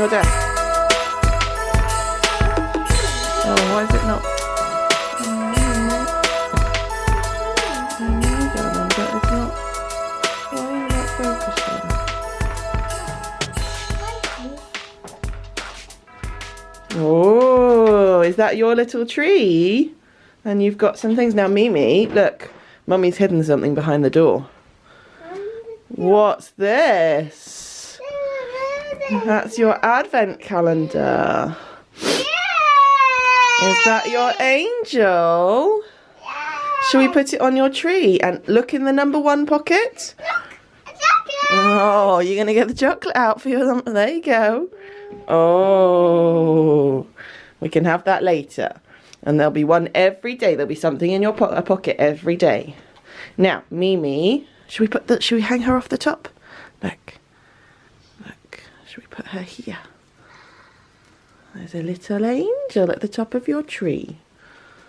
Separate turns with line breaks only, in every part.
your desk? Oh, why is it not? I know, darling, but it's not. Why are you not focusing? Oh, is that your little tree? And you've got some things now, Mimi. Look, Mummy's hidden something behind the door. What's this? That's your advent calendar. Is that your angel? Shall we put it on your tree and look in the number 1 pocket? Oh, you're going to get the chocolate out for your... There you go. Oh, we can have that later. And there'll be one every day. There'll be something in your pocket every day. Now, Mimi, should we hang her off the top? Look. Should we put her here? There's a little angel at the top of your tree.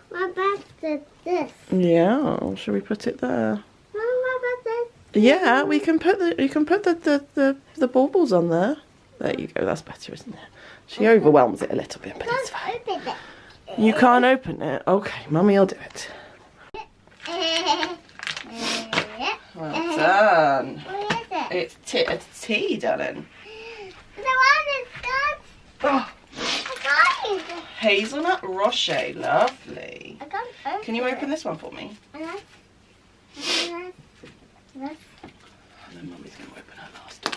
What about this?
Yeah, should we put it there?
What about this?
Yeah, we can put the baubles on there. There you go, that's better, isn't it? She overwhelms it a little bit, but it's fine. You can't open it? Okay, Mummy will do it. Well done.
What is it?
It's tea, darling.
The one is good.
Oh,
I got it.
hazelnut rocher, lovely.
I can't open
Can you open this one for me?
it.
And then Mummy's going to open her last door.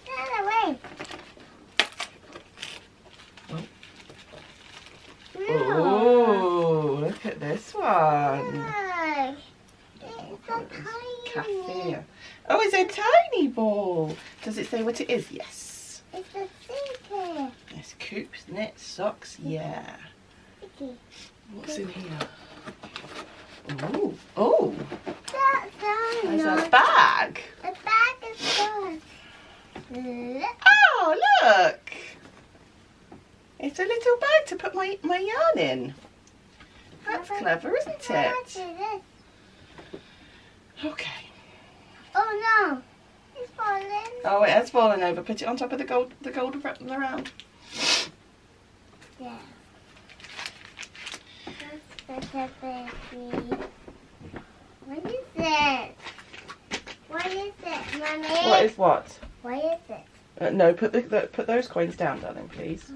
Get away.
Oh, look at this one.
Look. It's so tiny.
Cafe. Oh, it's a tiny ball. Does it say what it is? Yes.
It's a sticker.
It's Coop's knit socks. Yeah.
Sticky.
What's in here? Oh,
That's
there's
not.
a bag.
The bag is good. Look.
Oh, look. It's a little bag to put my yarn in. That's clever, isn't
What
it?
is this?
Okay.
Oh no. It's falling.
Oh, it has fallen over. Put it on top of the gold around.
Yeah. That's a baby. What is it? What is it, Mummy?
What is what?
What is it?
No, put those coins down, darling, please.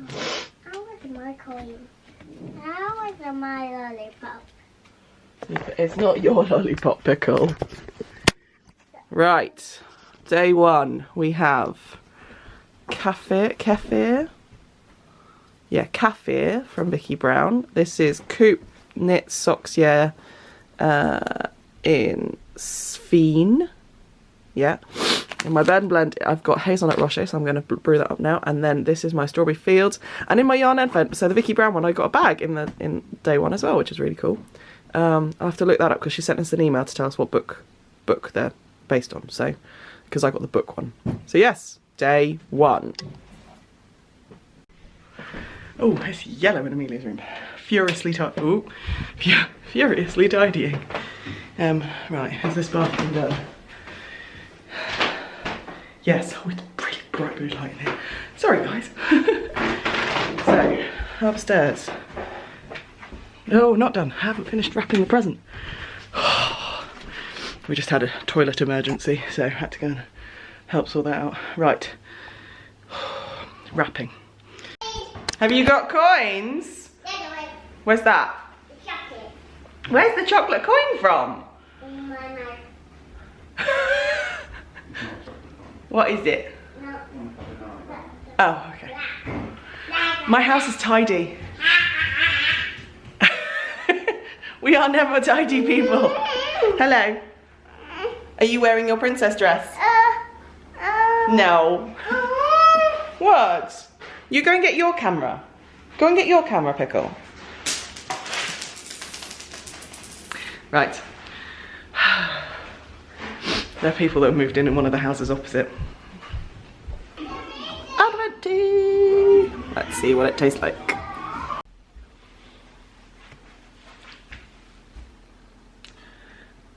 How was my coin? How was my lollipop?
It's not your lollipop, Pickle. Right, day 1 we have kefir. Yeah, kefir from Vicky Brown. This is Coop knit socks, yeah, in Sphene. Yeah. In my blend, I've got hazelnut rocher, so I'm going to brew that up now. And then this is my strawberry fields. And in my yarn advent, so the Vicky Brown one, I got a bag in day 1 as well, which is really cool. I'll have to look that up because she sent us an email to tell us what book they're based on. So, because I got the book one. So yes, day 1. Oh, it's yellow in Amelia's room. Furiously tidying. Right, is this bathroom done? Yes, oh, it's pretty bright blue light in here. Sorry, guys. So, upstairs. No, not done. I haven't finished wrapping the present. We just had a toilet emergency, so I had to go and help sort that out. Right. Wrapping. Have you got coins? Where's that?
The chocolate.
Where's the chocolate coin from?
In my mouth.
What is it?
No.
Oh, okay. My house is tidy. We are never tidy people. Hello. Are you wearing your princess dress? No. What? You go and get your camera. Go and get your camera, Pickle. Right. There are people that have moved in one of the houses opposite. Advent tea. Let's see what it tastes like.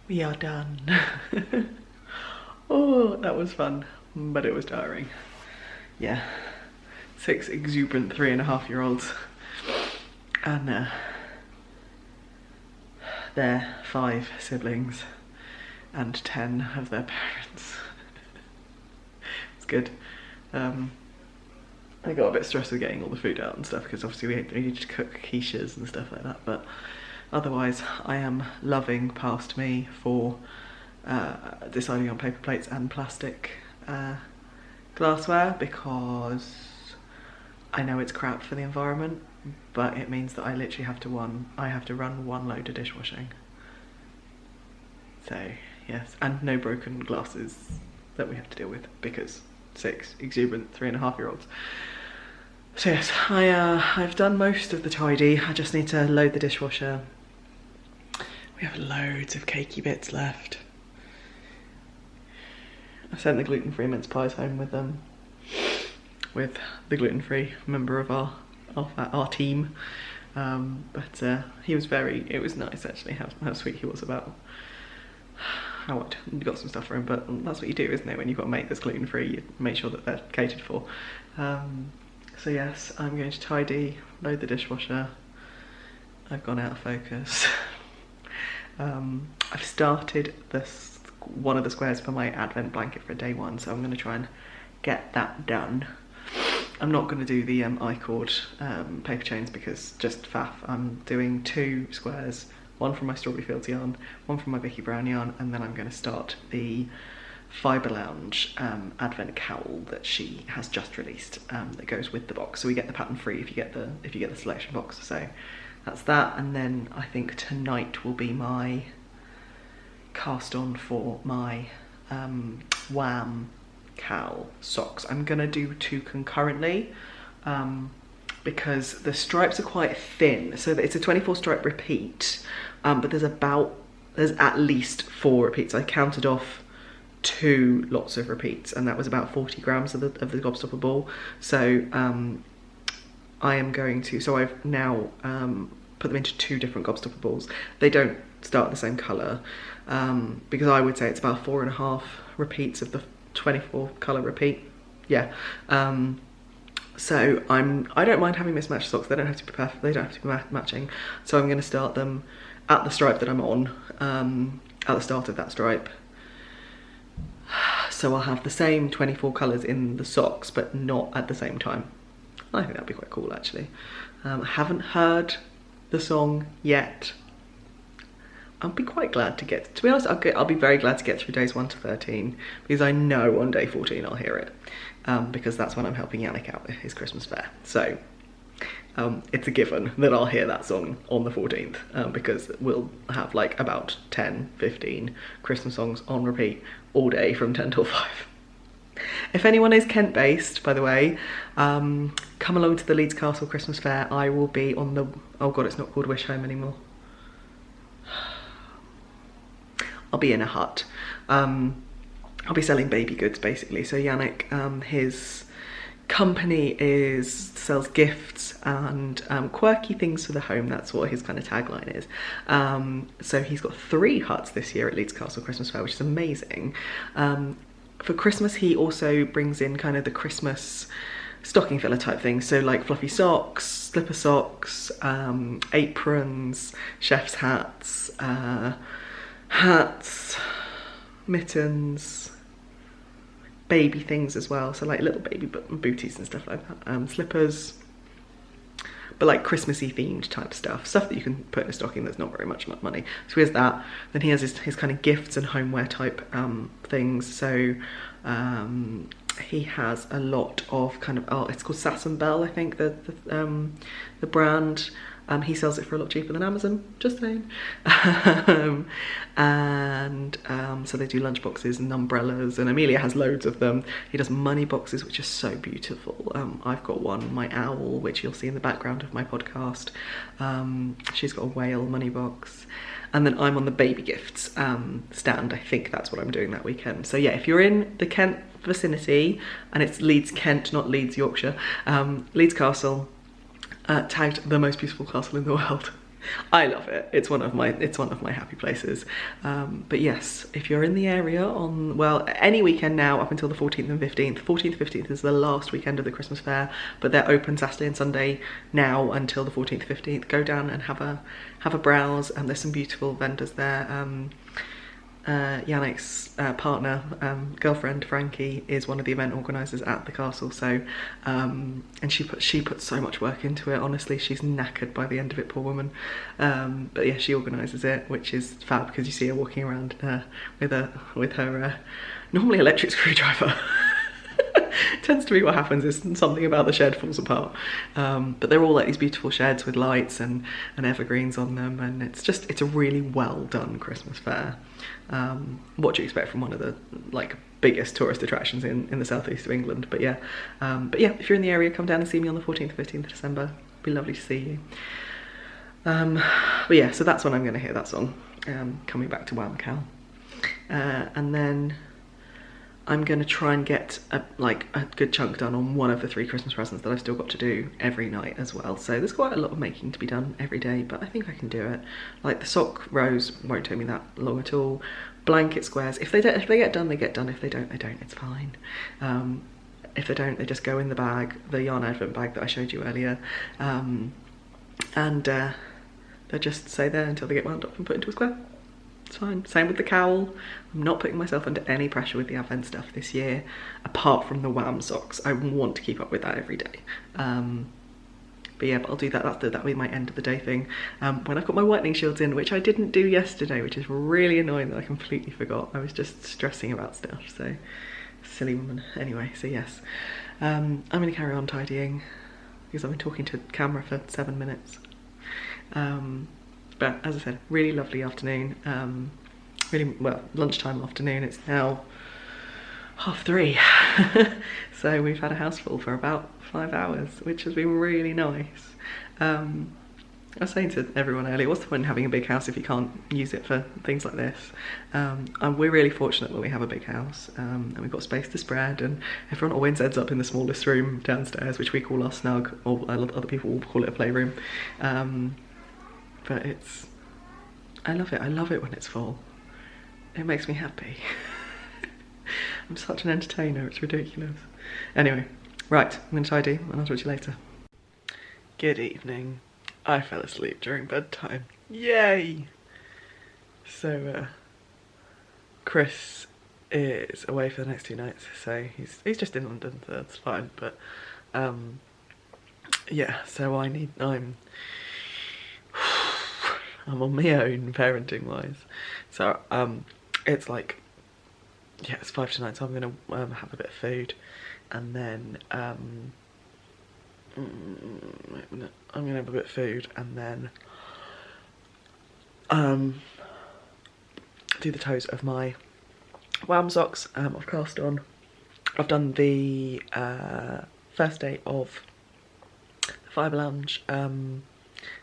We are done. Oh, Oh, that was fun, but it was tiring. Yeah, 6 exuberant 3.5-year-olds, and their 5 siblings and 10 of their parents. It's good. I got a bit stressed with getting all the food out and stuff because obviously we need to cook quiches and stuff like that, but otherwise I am loving past me for deciding on paper plates and plastic glassware, because I know it's crap for the environment, but it means that I literally have to run 1 load of dishwashing. So yes, and no broken glasses that we have to deal with because 6 exuberant 3.5-year-olds. So yes, I've done most of the tidy. I just need to load the dishwasher. We have loads of cakey bits left. I sent the gluten-free mince pies home with them, with the gluten-free member of our team. But he was it was nice actually how sweet he was about how you got some stuff for him, but that's what you do, isn't it? When you've got a mate that's gluten-free, you make sure that they're catered for. So yes, I'm going to tidy, load the dishwasher. I've gone out of focus. I've started one of the squares for my advent blanket for day 1, so I'm going to try and get that done. I'm not going to do the I-cord paper chains because just faff. I'm doing 2 squares, one from my Strawberry Fields yarn, one from my Vicky Brown yarn, and then I'm going to start the Fibre Lounge advent cowl that she has just released that goes with the box. So we get the pattern free if you get the selection box. So that's that, and then I think tonight will be my cast on for my Wham cowl socks. I'm gonna do 2 concurrently because the stripes are quite thin, so that it's a 24 stripe repeat, but there's at least 4 repeats. I counted off 2 lots of repeats, and that was about 40 grams of the gobstopper ball. So I am going to, so I've now put them into 2 different gobstopper balls. They don't start the same colour because I would say it's about 4.5 repeats of the 24 colour repeat. Yeah. So I don't mind having mismatched socks. They don't have to be perfect. They don't have to be matching. So I'm going to start them at the stripe that I'm on, at the start of that stripe. So I'll have the same 24 colours in the socks, but not at the same time. I think that'd be quite cool actually. I haven't heard the song yet. I'll be quite glad to be honest, I'll be very glad to get through days 1 to 13, because I know on day 14 I'll hear it, because that's when I'm helping Yannick out with his Christmas fair. So it's a given that I'll hear that song on the 14th, because we'll have like about 10, 15 Christmas songs on repeat all day from 10 till 5. If anyone is Kent based, by the way, come along to the Leeds Castle Christmas Fair. I will be on the, oh god, it's not called Wish Home anymore. I'll be in a hut. I'll be selling baby goods basically. So Yannick, his company sells gifts and quirky things for the home. That's what his kind of tagline is. So he's got 3 huts this year at Leeds Castle Christmas Fair, which is amazing. For Christmas he also brings in kind of the Christmas stocking filler type things, so like fluffy socks, slipper socks, aprons, chef's hats, mittens, baby things as well, so like little baby booties and stuff like that, slippers, but like Christmassy themed type stuff that you can put in a stocking that's not very much money. So he has that. Then he has his kind of gifts and homeware type things. So he has a lot of kind of, oh, it's called Sass and Bell, I think, the brand. He sells it for a lot cheaper than Amazon, just saying. So they do lunch boxes and umbrellas, and Amelia has loads of them. He does money boxes, which are so beautiful. I've got one, my owl, which you'll see in the background of my podcast. She's got a whale money box. And then I'm on the baby gifts stand. I think that's what I'm doing that weekend. So yeah, if you're in the Kent vicinity, and it's Leeds Kent, not Leeds Yorkshire, Leeds Castle, tagged the most beautiful castle in the world. I love it. It's one of my happy places. But yes, if you're in the area on, well, any weekend now up until the 14th and 15th. 14th, 15th is the last weekend of the Christmas fair, but they're open Saturday and Sunday now until the 14th, 15th. Go down and have a browse, and there's some beautiful vendors there. Yannick's partner, girlfriend Frankie, is one of the event organisers at the castle, so and she put so much work into it. Honestly, she's knackered by the end of it, poor woman. But yeah, she organises it, which is fab because you see her walking around with her normally electric screwdriver. Tends to be what happens, is something about the shed falls apart. But they're all like these beautiful sheds with lights and evergreens on them, and it's a really well done Christmas fair. What do you expect from one of the like biggest tourist attractions in the southeast of England? But yeah, if you're in the area, come down and see me on the 14th, 15th of December. It'd be lovely to see you. But yeah, so that's when I'm going to hear that song, coming back to Wham Cow, and then I'm going to try and get a good chunk done on one of the 3 Christmas presents that I've still got to do every night as well. So there's quite a lot of making to be done every day, but I think I can do it. Like the sock rows won't take me that long at all. Blanket squares, if they get done, they get done. If they don't, they don't. It's fine. If they don't, they just go in the bag, the yarn advent bag that I showed you earlier, and they just stay there until they get wound up and put into a square. It's fine. Same with the cowl. I'm not putting myself under any pressure with the advent stuff this year, apart from the Wham socks. I want to keep up with that every day. But yeah, I'll do that. That'll be my end of the day thing. When I've got my whitening shields in, which I didn't do yesterday, which is really annoying that I completely forgot. I was just stressing about stuff, so silly woman. Anyway, so yes, I'm gonna carry on tidying because I've been talking to camera for 7 minutes. But as I said, really lovely afternoon, really, well, lunchtime afternoon. It's now 3:30. So we've had a house full for about 5 hours, which has been really nice. I was saying to everyone earlier, what's the point in having a big house if you can't use it for things like this? And we're really fortunate that we have a big house, and we've got space to spread, and everyone always ends up in the smallest room downstairs, which we call our snug, or other people will call it a playroom. But I love it. I love it when it's full. It makes me happy. I'm such an entertainer, it's ridiculous. Anyway, right, I'm gonna tidy and I'll talk to you later. Good evening. I fell asleep during bedtime. Yay! So, Chris is away for the next 2 nights, so he's just in London, so that's fine, but, yeah, so I'm on my own parenting wise, so it's like, yeah, it's 5 to 9, so I'm gonna have a bit of food, and then I'm gonna have a bit of food, and then do the toes of my Wham socks. I've cast on. I've done the first day of the Fibre Lounge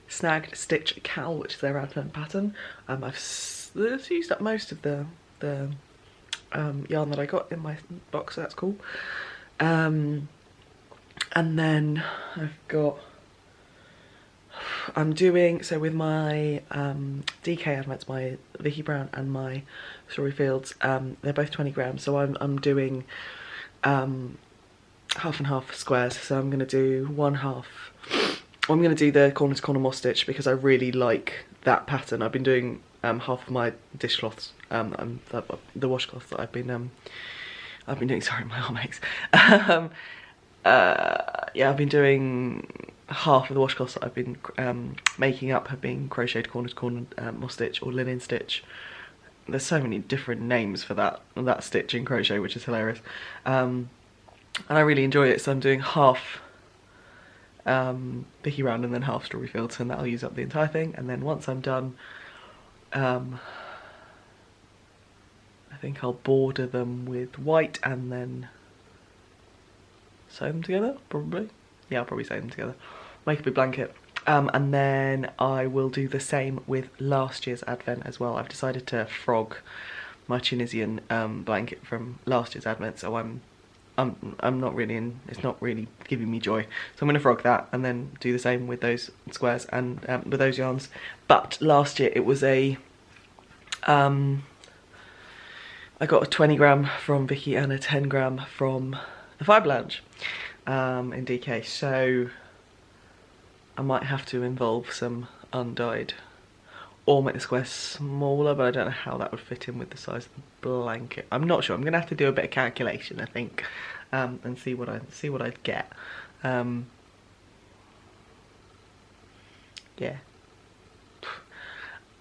snagged stitch cowl, which is their advent pattern. I've used up most of the yarn that I got in my box, so that's cool. And then I'm doing, so with my DK advents, my Vicky Brown and my Strawberry Fields, they're both 20 grams, so I'm doing half and half squares. So I'm going to do I'm going to do the corner to corner moss stitch because I really like that pattern. I've been doing half of my dishcloths, and the washcloths that I've been doing. Sorry, my arm aches. Yeah, I've been doing half of the washcloths that I've been making up have been crocheted corner to corner moss stitch or linen stitch. There's so many different names for that stitch in crochet, which is hilarious. And I really enjoy it, so I'm doing half Vicky Round and then half Strawberry Fields, and that'll use up the entire thing. And then once I'm done, I think I'll border them with white and then sew them together, probably. Yeah, I'll probably sew them together. Make a big blanket. And then I will do the same with last year's Advent as well. I've decided to frog my Tunisian blanket from last year's Advent, so I'm I'm not really in, it's not really giving me joy. So I'm going to frog that and then do the same with those squares and with those yarns. But last year it was a, I got a 20 gram from Vicky and a 10 gram from the Fibre Lounge in DK. So I might have to involve some undyed or make the square smaller, but I don't know how that would fit in with the size of the blanket. I'm not sure. I'm gonna have to do a bit of calculation, I think, and see what I'd get. Yeah.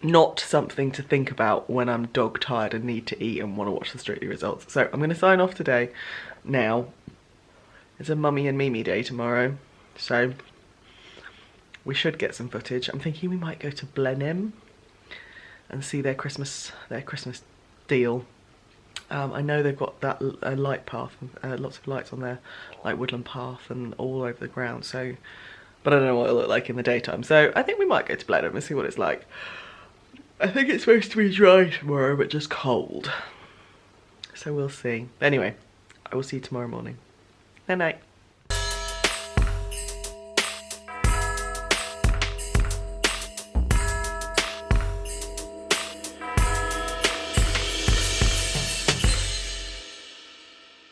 Not something to think about when I'm dog tired and need to eat and want to watch the Strictly results. So I'm gonna sign off today. Now, it's a Mummy and Mimi day tomorrow, so we should get some footage. I'm thinking we might go to Blenheim and see their Christmas deal. I know they've got that light path, lots of lights on there, like Woodland Path and all over the ground. So, but I don't know what it'll look like in the daytime. So I think we might go to Blenheim and see what it's like. I think it's supposed to be dry tomorrow, but just cold. So we'll see. Anyway, I will see you tomorrow morning. Night night.